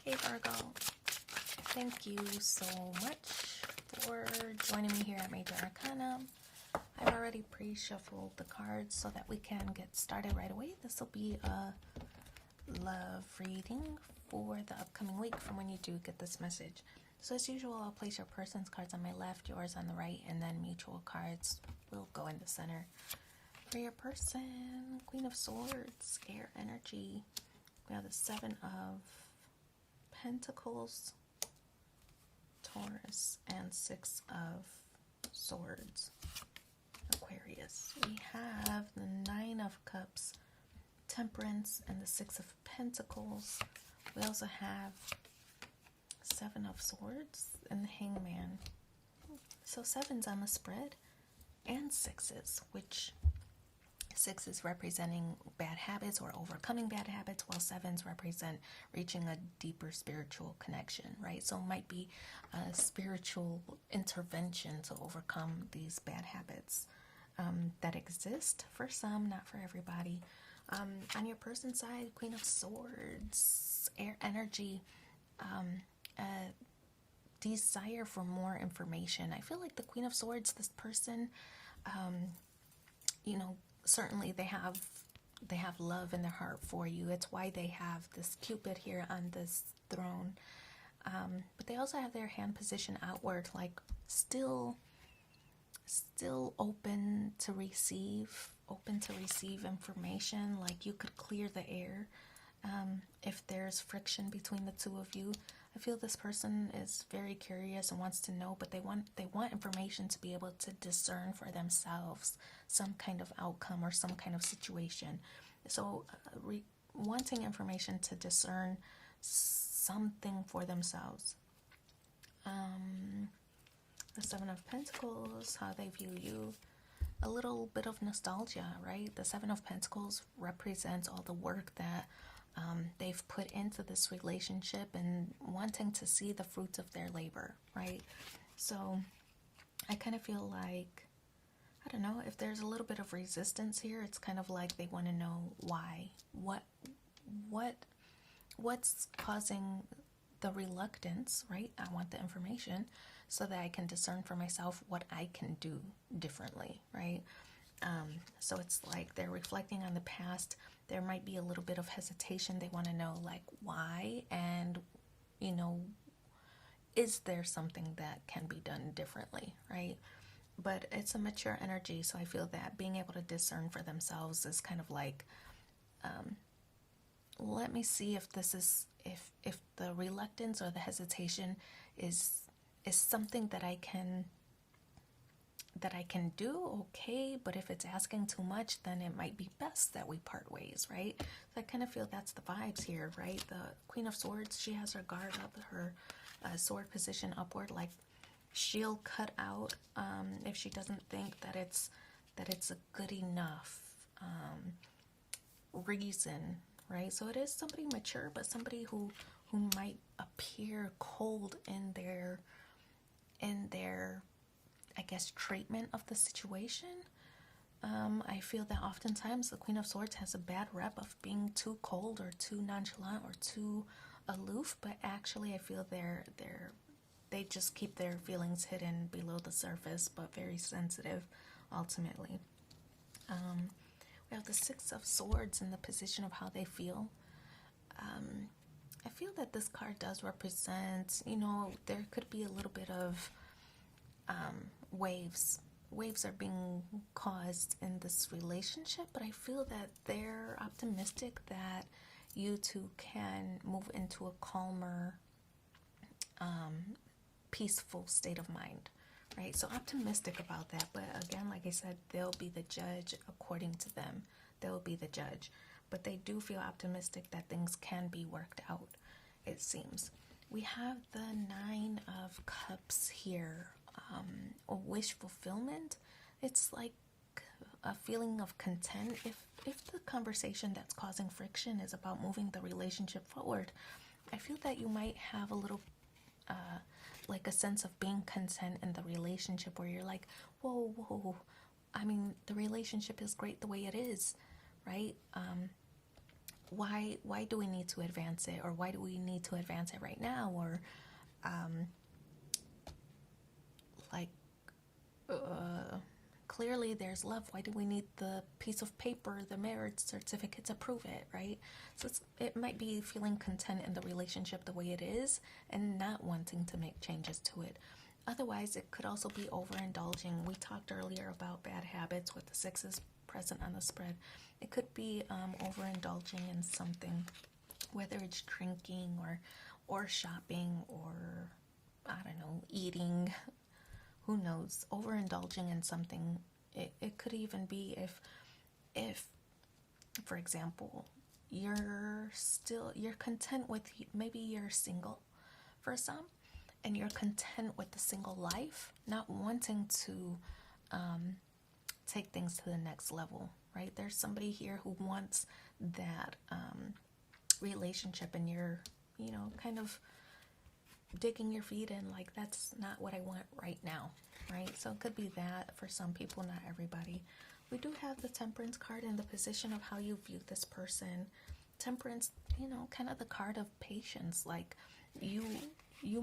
Hey Virgo, thank you so much for joining me here at Major Arcana. I've already pre-shuffled the cards so that we can get started right away. This will be a love reading for the upcoming week from when you do get this message. So as usual, I'll place your person's cards on my left, yours on the right, and then mutual cards will go in the center. For your person, Queen of Swords, air energy. We have the Seven of Pentacles, Taurus, and Six of Swords, Aquarius. We have the Nine of Cups, Temperance, and the Six of Pentacles. We also have Seven of Swords and the Hangman. So sevens on the spread and sixes, which sixes representing bad habits or overcoming bad habits, while sevens represent reaching a deeper spiritual connection, right? So it might be a spiritual intervention to overcome these bad habits that exist for some, not for everybody. On your person's side, Queen of Swords, air energy, desire for more information. I feel like the Queen of Swords, this person, certainly they have love in their heart for you. It's why they have this Cupid here on this throne. But they also have their hand position outward, like still open to receive information. Like you could clear the air if there's friction between the two of you. I feel this person is very curious and wants to know, but they want information to be able to discern for themselves some kind of outcome or some kind of situation. So wanting information to discern something for themselves. The Seven of Pentacles, how they view you. A little bit of nostalgia, right? The Seven of Pentacles represents all the work that they've put into this relationship and wanting to see the fruits of their labor, right? So I kind of feel like, I don't know, if there's a little bit of resistance here, it's kind of like they want to know why. What's causing the reluctance, right? I want the information so that I can discern for myself what I can do differently, right? So it's like they're reflecting on the past. There might be a little bit of hesitation. They want to know, like, why, and, is there something that can be done differently, right? But it's a mature energy, so I feel that being able to discern for themselves is kind of like, let me see if this is, if the reluctance or the hesitation is something that I can do, okay, but if it's asking too much, then it might be best that we part ways, right? So I kind of feel that's the vibes here, right? The Queen of Swords, she has her guard up, her sword position upward, like she'll cut out if she doesn't think that it's a good enough reason, right? So it is somebody mature, but somebody who might appear cold in their I guess treatment of the situation. I feel that oftentimes the Queen of Swords has a bad rep of being too cold or too nonchalant or too aloof, but actually I feel they just keep their feelings hidden below the surface, but very sensitive ultimately. We have the Six of Swords in the position of how they feel. I feel that this card does represent, there could be a little bit of waves are being caused in this relationship, but I feel that they're optimistic that you two can move into a calmer, peaceful state of mind, right? So optimistic about that, but again, like I said, they'll be the judge. According to them, they'll be the judge, but they do feel optimistic that things can be worked out, it seems. We have the Nine of Cups here. A wish fulfillment. It's like a feeling of content. If the conversation that's causing friction is about moving the relationship forward, I feel that you might have a little like a sense of being content in the relationship, where you're like, whoa, I mean, the relationship is great the way it is, right? why do we need to advance it, or why do we need to advance it right now, or like clearly there's love. Why do we need the piece of paper, the marriage certificate to prove it, right? So it might be feeling content in the relationship the way it is and not wanting to make changes to it. Otherwise, it could also be overindulging. We talked earlier about bad habits with the sixes present on the spread. It could be overindulging in something, whether it's drinking or shopping or, I don't know, eating. Who knows? Overindulging in something. It could even be if, for example, you're content with, maybe you're single for some, and you're content with the single life, not wanting to take things to the next level, right? There's somebody here who wants that relationship, and you're, kind of digging your feet in, like, that's not what I want right now, right? So it could be that for some people, not everybody. We do have the Temperance card in the position of how you view this person. Temperance, kind of the card of patience. Like, you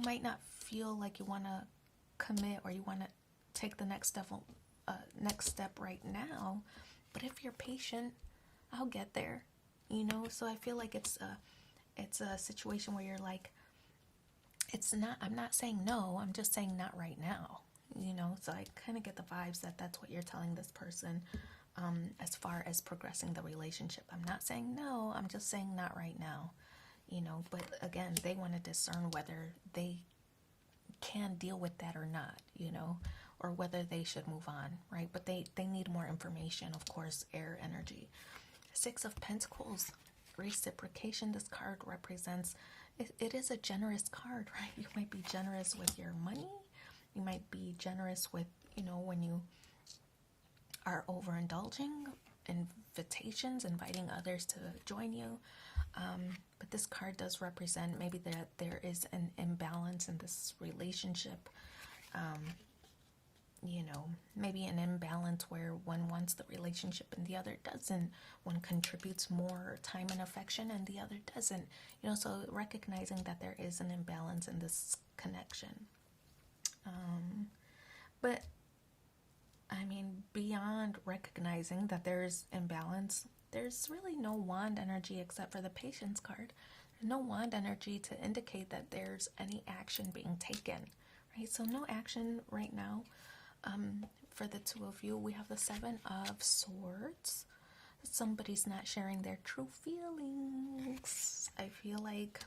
might not feel like you want to commit, or you want to take the next step right now, but if you're patient, I'll get there. So I feel like it's a situation where you're like, I'm not saying no, I'm just saying not right now, so I kind of get the vibes that that's what you're telling this person, as far as progressing the relationship. I'm not saying no, I'm just saying not right now, but again, they want to discern whether they can deal with that or not, or whether they should move on, right? But they need more information, of course. Air energy. Six of Pentacles, reciprocation. This card represents, it is a generous card, right? You might be generous with your money. You might be generous with, when you are overindulging, invitations, inviting others to join you. But this card does represent maybe that there is an imbalance in this relationship. Maybe an imbalance where one wants the relationship and the other doesn't. One contributes more time and affection and the other doesn't. So recognizing that there is an imbalance in this connection. But I mean, beyond recognizing that there's imbalance, there's really no wand energy except for the Patience card. No wand energy to indicate that there's any action being taken, right? So no action right now. For the two of you, we have the Seven of Swords. Somebody's not sharing their true feelings. I feel like,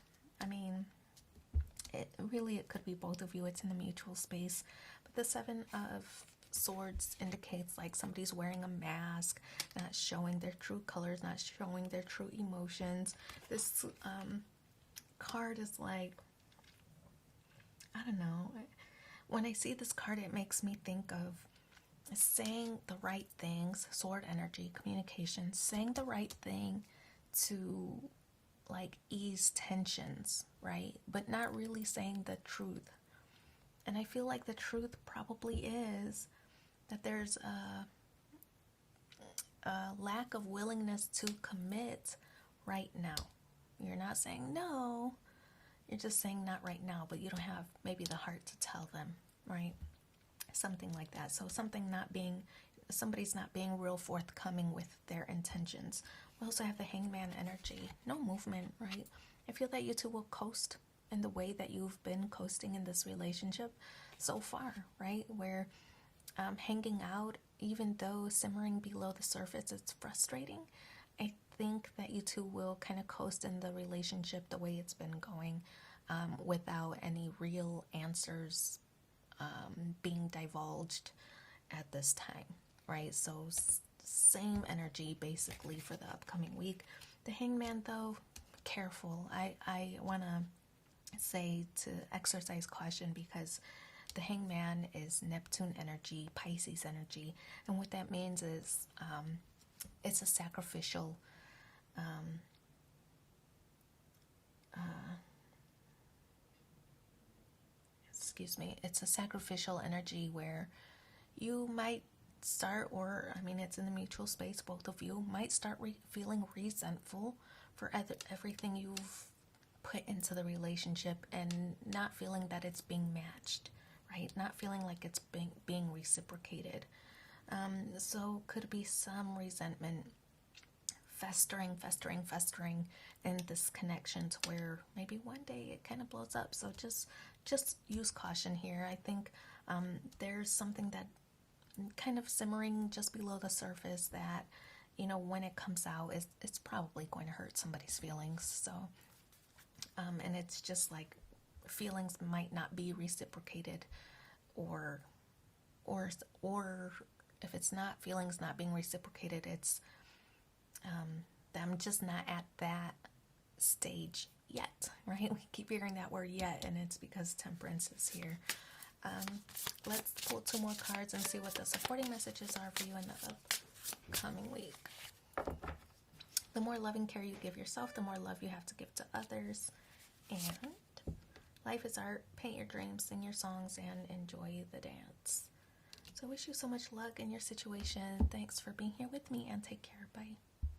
it could be both of you. It's in the mutual space. But the Seven of Swords indicates like somebody's wearing a mask, not showing their true colors, not showing their true emotions. This card is like, I don't know. When I see this card, it makes me think of saying the right things, sword energy, communication, saying the right thing to like ease tensions, right? But not really saying the truth. And I feel like the truth probably is that there's a lack of willingness to commit right now. You're not saying no, you're just saying not right now, but you don't have maybe the heart to tell them, right? Something like that. So somebody's not being real forthcoming with their intentions. We also have the Hangman energy. No movement, right? I feel that you two will coast in the way that you've been coasting in this relationship so far, right? Where hanging out, even though simmering below the surface, it's frustrating. I think that you two will kind of coast in the relationship the way it's been going, without any real answers being divulged at this time, right? So same energy basically for the upcoming week. The Hangman, though, careful. I want to say to exercise caution, because the Hangman is Neptune energy, Pisces energy, and what that means is it's a sacrificial it's a sacrificial energy where you might start, or it's in the mutual space, both of you might start feeling resentful for everything you've put into the relationship and not feeling that it's being matched, right? Not feeling like it's being reciprocated. So could be some resentment festering in this connection to where maybe one day it kind of blows up. So just use caution here. I think there's something that kind of simmering just below the surface that, you know, when it comes out, it's probably going to hurt somebody's feelings. So, and it's just like feelings might not be reciprocated, or if it's not feelings not being reciprocated, it's them just not at that stage yet, right? We keep hearing that word yet, and it's because Temperance is here. Let's pull 2 more cards and see what the supporting messages are for you in the upcoming week. The more loving care you give yourself, the more love you have to give to others. And life is art. Paint your dreams, sing your songs, and enjoy the dance. So I wish you so much luck in your situation. Thanks for being here with me, and take care. Bye.